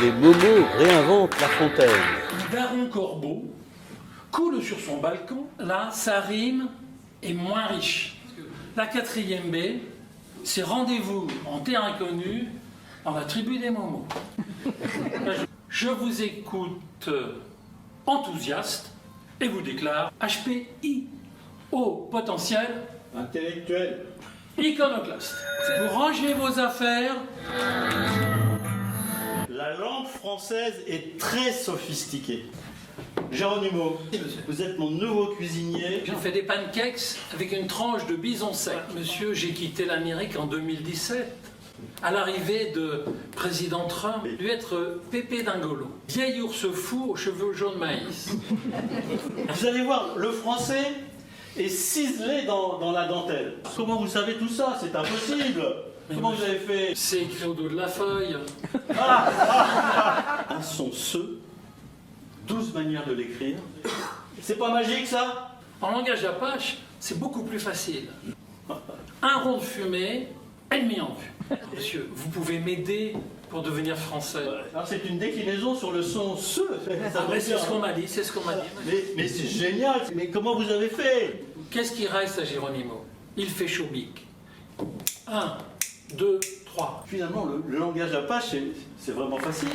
Les momos réinventent La Fontaine. Le baron Corbeau coule sur son balcon. Là, sa rime est moins riche. La 4e B, c'est rendez-vous en terre inconnue dans la tribu des momos. Je vous écoute enthousiaste et vous déclare HPI au potentiel intellectuel. Iconoclaste. Vous rangez vos affaires. La langue française est très sophistiquée. Geronimo, vous êtes mon nouveau cuisinier. J'ai fait des pancakes avec une tranche de bison sec. Monsieur, j'ai quitté l'Amérique en 2017. À l'arrivée de président Trump, lui être Pépé Dingolo, vieil ours fou aux cheveux jaunes maïs. Vous allez voir, le français est ciselé dans la dentelle. Comment vous savez tout ça? C'est impossible. Comment vous avez fait? C'est écrit au dos de la feuille. Un son ce, 12 manières de l'écrire. C'est pas magique ça? En langage apache, c'est beaucoup plus facile. Un rond de fumée, ennemi en vue. Monsieur, vous pouvez m'aider pour devenir français. Alors c'est une déclinaison sur le son ce. C'est ce qu'on m'a dit, c'est ce qu'on m'a dit. Mais c'est génial. Mais comment vous avez fait? Qu'est-ce qui reste à Geronimo? Il fait choubic. 1, 2, 3. Finalement, le langage apache, c'est vraiment facile.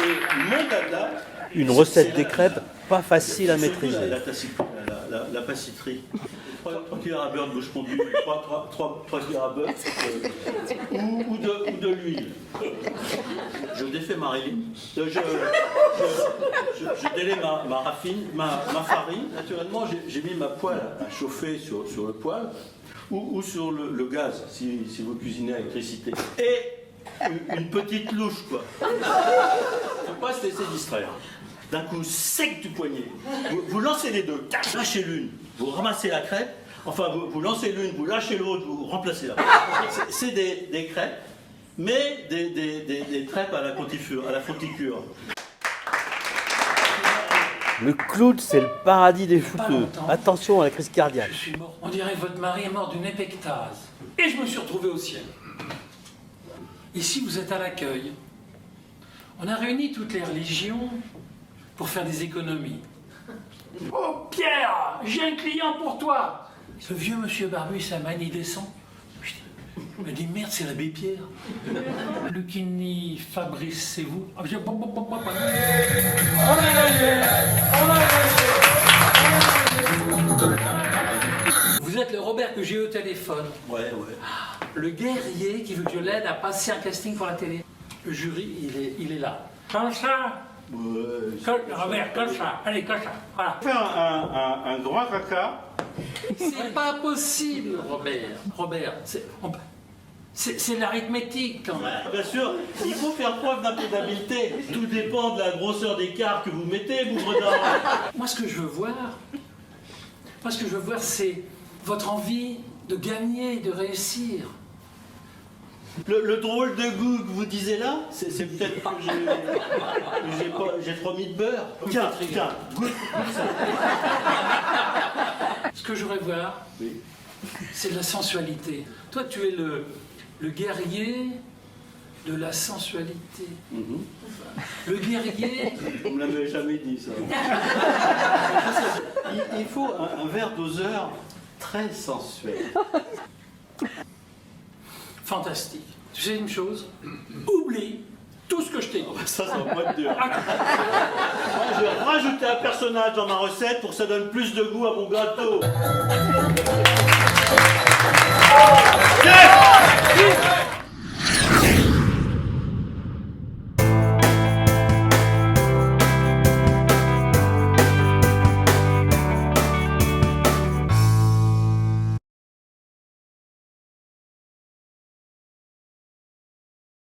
Et mon dada... Une recette des crêpes pas facile à maîtriser. La pâtisserie. 3 cuillères à beurre de bouche fondue, 3 cuillères à beurre, ou de l'huile. Je défais ma réline, je délaie ma farine. Naturellement, j'ai mis ma poêle à chauffer sur le poêle, ou sur le gaz, si vous cuisinez à l'électricité. Et une petite louche, quoi. Il ne faut pas se laisser distraire. D'un coup sec du poignet, vous lancez les deux, lâchez l'une, vous ramassez la crêpe, enfin vous lancez l'une, vous lâchez l'autre, vous remplacez la. C'est des crêpes, mais des crêpes à la confiture. Le clown, c'est le paradis des fouteux. Attention à la crise cardiaque. Je suis mort. On dirait que votre mari est mort d'une épectase. Et je me suis retrouvé au ciel. Ici, vous êtes à l'accueil. On a réuni toutes les religions pour faire des économies. Oh Pierre, j'ai un client pour toi. Ce vieux monsieur barbu, sa manie descend. Je me dis merde, c'est l'abbé Pierre. Lucchini Fabrice, c'est vous. Vous êtes le Robert que j'ai eu au téléphone. Ouais. Le guerrier qui veut que je l'aide à passer un casting pour la télé. Le jury, il est là. Comme ça. Robert, comme ça. Allez, comme ça. Voilà. Faire un grand caca. C'est pas possible, Robert, c'est l'arithmétique quand même. Bien sûr, il faut faire preuve d'un peu d'habileté. Tout dépend de la grosseur d'écart que vous mettez, bougredin. Moi, ce que je veux voir, c'est votre envie de gagner, de réussir. Le drôle de goût que vous disiez là, c'est peut-être que j'ai trop mis de beurre. Tiens, goûte ça. Ce que je voudrais voir, c'est de la sensualité. Toi, tu es le guerrier de la sensualité. Le guerrier... Vous me l'avez jamais dit, ça. Il faut un verre doseur très sensuel. Fantastique. Tu sais une chose? Oublie tout ce que je t'ai dit. Ça va pas être dur. Je vais rajouter un personnage dans ma recette pour que ça donne plus de goût à mon gâteau.